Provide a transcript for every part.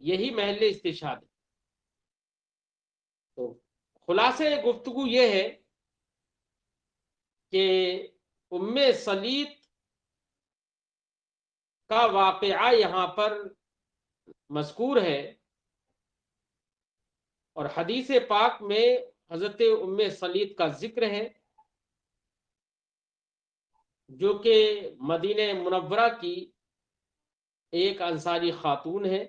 یہی محل استشہاد ہے۔ تو خلاصے گفتگو یہ ہے کہ ام سلیط کا واقعہ یہاں پر مذکور ہے، اور حدیث پاک میں حضرت ام سلیط کا ذکر ہے، جو کہ مدینہ منورہ کی ایک انصاری خاتون ہے۔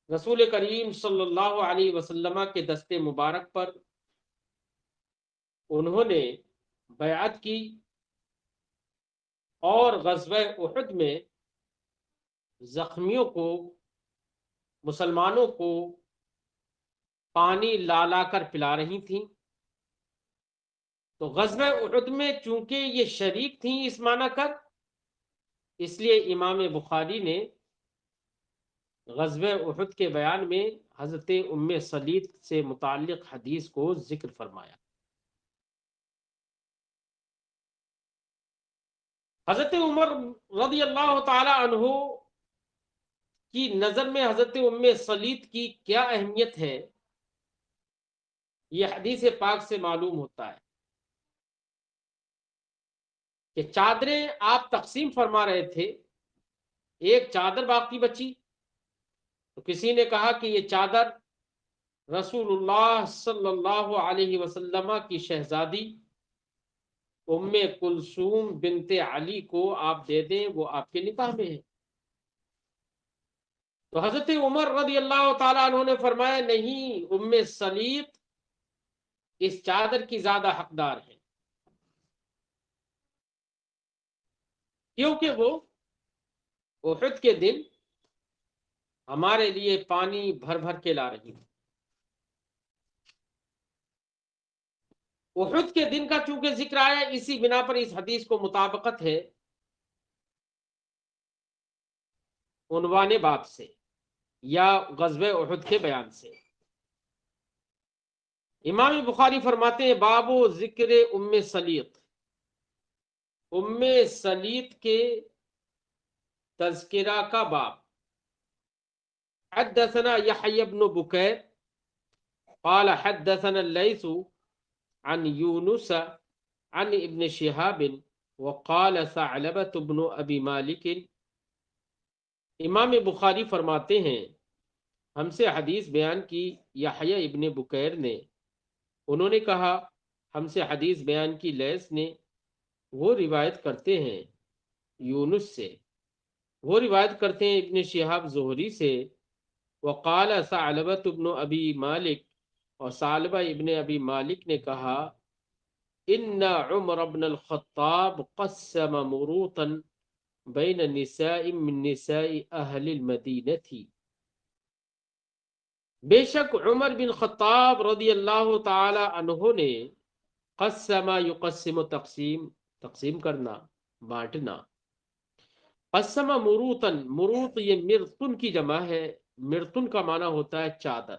رسول کریم صلی اللہ علیہ وسلم کے دست مبارک پر انہوں نے بیعت کی، اور غزوہ احد میں زخمیوں کو، مسلمانوں کو پانی لا لا کر پلا رہی تھیں۔ تو غزوہ احد میں چونکہ یہ شریک تھیں اس معنی کر، اس لیے امام بخاری نے غزوہ احد کے بیان میں حضرت ام سلیط سے متعلق حدیث کو ذکر فرمایا۔ حضرت عمر رضی اللہ تعالی عنہ کی نظر میں حضرت ام سلیط کی کیا اہمیت ہے، یہ حدیث پاک سے معلوم ہوتا ہے کہ چادریں آپ تقسیم فرما رہے تھے، ایک چادر باقی بچی، تو کسی نے کہا کہ یہ چادر رسول اللہ صلی اللہ علیہ وسلم کی شہزادی ام کلثوم بنت علی کو آپ دے دیں، وہ آپ کے نکاح میں ہے۔ تو حضرت عمر رضی اللہ تعالیٰ عنہ نے فرمایا نہیں، ام سلیط اس چادر کی زیادہ حقدار ہے، کیونکہ وہ احد کے دن ہمارے لیے پانی بھر بھر کے لا رہی ہے۔ احد کے دن کا چونکہ ذکر آیا، اسی بنا پر اس حدیث کو مطابقت ہے عنوان باب سے یا غزوہ احد کے بیان سے۔ امام بخاری فرماتے ہیں باب و ذکر ام سلیط، ام سلیط کے تذکرہ کا باب۔ حدثنا یحیی بن بکیر قال حدثنا اللیث عن یونس عن ابن شہاب وقال ثعلبة بن ابی مالک۔ امام بخاری فرماتے ہیں ہم سے حدیث بیان کی یحیی ابن بکیر نے، انہوں نے کہا ہم سے حدیث بیان کی لیث نے، وہ روایت کرتے ہیں یونس سے، وہ روایت کرتے ہیں ابن شہاب زہری سے، وقال ثعلبة ابن ابی مالک، اور ثعلبہ ابن ابی مالک نے کہا ان عمر بن الخطاب قسم مروطا بین نساء من نساء اہل المدینہ، بے شک عمر بن خطاب رضی اللہ تعالی عنہ نے قسم یقسم تقسیم کرنا، بانٹنا، قسم مروتن، مروت یہ مرتن کی جمع ہے، مرتن کا معنی ہوتا ہے چادر۔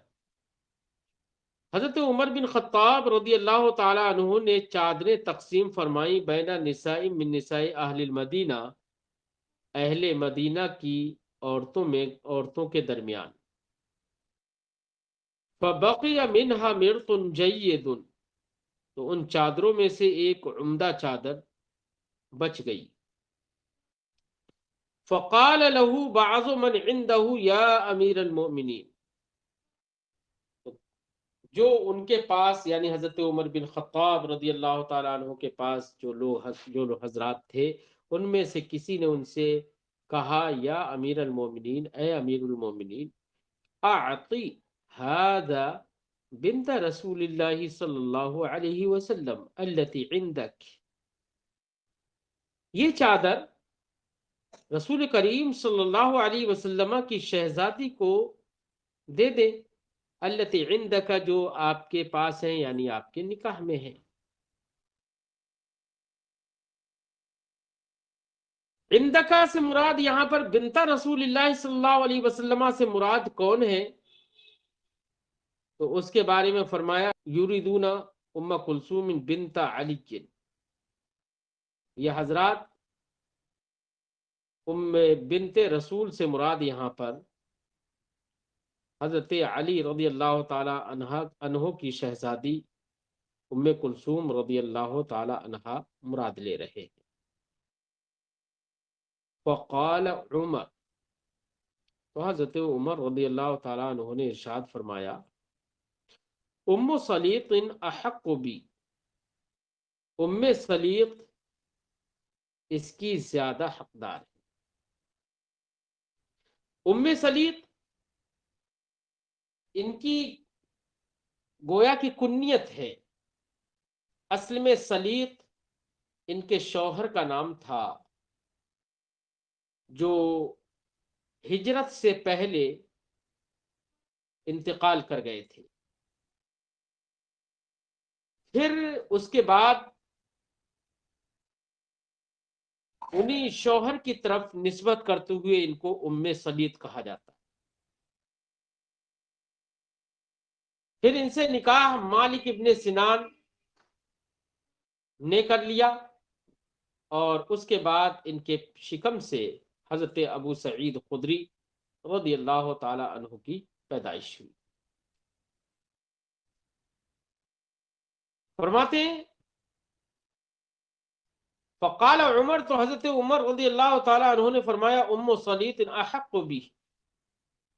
حضرت عمر بن خطاب رضی اللہ تعالی عنہ نے چادریں تقسیم فرمائیں بین نساء من نساء اہل المدینہ، اہل مدینہ کی عورتوں کے درمیان۔ فبقی منہا مرط جید، تو ان چادروں میں سے ایک عمدہ چادر بچ گئی۔ فقال له بعض من عنده یا امیر المؤمنین، جو ان کے پاس یعنی حضرت عمر بن خطاب رضی اللہ تعالیٰ عنہ کے پاس جو لوگ حضرات تھے، ان میں سے کسی نے ان سے کہا یا امیر المؤمنین، اے امیر المؤمنین، اعطی هذا بنت رسول اللہ صلی اللہ علیہ وسلم التي عندك، یہ چادر رسول کریم صلی اللہ علیہ وسلم کی شہزادی کو دے دے، التي عندك جو آپ کے پاس ہیں یعنی آپ کے نکاح میں ہے۔ عندك سے مراد یہاں پر بنت رسول اللہ صلی اللہ علیہ وسلم سے مراد کون ہے، تو اس کے بارے میں فرمایا یریدون ام کلثوم بنت علی، یہ حضرات ام بنت رسول سے مراد یہاں پر حضرت علی رضی اللہ تعالی عنہ کی شہزادی ام کلثوم رضی اللہ تعالی عنہا مراد لے رہے ہیں۔ فقال عمر، تو حضرت عمر رضی اللہ تعالی عنہ نے ارشاد فرمایا، ام سلیط احق بی، ام سلیط اس کی زیادہ حقدار ہے۔ ام سلیط ان کی گویا کی کنیت ہے، اصل میں سلیط ان کے شوہر کا نام تھا جو ہجرت سے پہلے انتقال کر گئے تھے۔ پھر اس کے بعد انہی شوہر کی طرف نسبت کرتے ہوئے ان کو ام سلیط کہا جاتا ہے۔ پھر ان سے نکاح مالک ابن سنان نے کر لیا، اور اس کے بعد ان کے شکم سے حضرت ابو سعید خدری رضی اللہ تعالی عنہ کی پیدائش ہوئی۔ فرماتے ہیں فقال عمر، تو حضرت عمر رضی اللہ تعالی عنہ نے فرمایا، ام سلیط احق بی،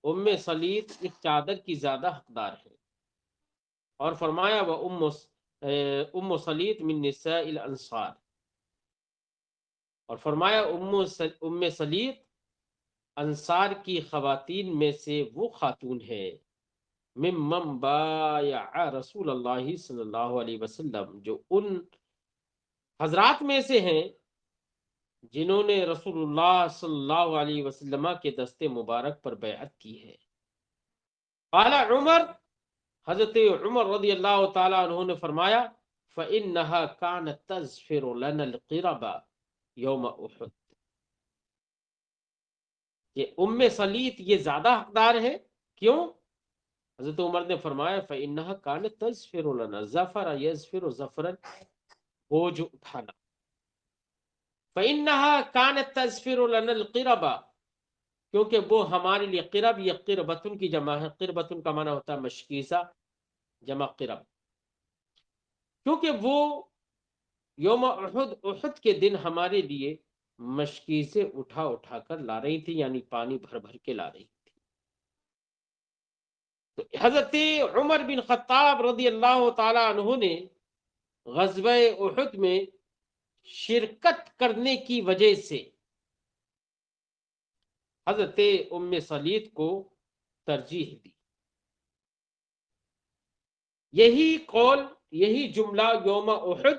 ام سلیط اس چادر کی زیادہ حقدار ہے۔ اور فرمایا وہ ام سلیط من نساء الانصار، اور فرمایا ام سلیط انصار کی خواتین میں سے وہ خاتون ہے، ممن بایع رسول اللہ صلی اللہ علیہ وسلم، جو ان حضرات میں سے ہیں جنہوں نے رسول اللہ صلی اللہ علیہ وسلم کے دست مبارک پر بیعت کی ہے۔ قال عمر، حضرت عمر رضی اللہ تعالیٰ عنہ نے فرمایا، فَإِنَّهَا كَانَتْ تَزْفِرُ لَنَا الْقِرَبَ يَوْمَ أُحُدٍ، کہ ام سلیط یہ زیادہ حقدار ہے۔ کیوں؟ حضرت عمر نے فرمایا، فَإِنَّهَا كَانَتْ تَزْفِرُ لَنَا، زَفَرَ يَزْفِرُ زَفْرًا، بوجھ اٹھانا۔ فَإِنَّهَا كَانَتْ تَزْفِرُ لَنَا الْقِرَبَ، کیونکہ وہ ہمارے لیے، قرب یہ قربتن کی جمع ہے، قربتن کا معنی ہوتا ہے مشکیزہ جمع قرب، کیونکہ وہ یوم احد، احد کے دن ہمارے لیے مشکیزیں اٹھا اٹھا کر لا رہی تھی، یعنی پانی بھر بھر کے لا رہی تھی۔ تو حضرت عمر بن خطاب رضی اللہ تعالی عنہ نے غزوہ احد میں شرکت کرنے کی وجہ سے حضرت ام سلیط کو ترجیح دی۔ یہی قول، یہی جملہ یوم احد،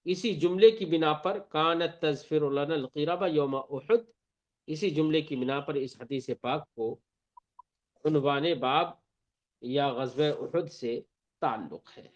اسی جملے کی بنا پر کانت تزفر لنا القرب یوم احد، اسی جملے کی بنا پر اس حدیث پاک کو عنوان باب یا غزوہ احد سے تعلق ہے۔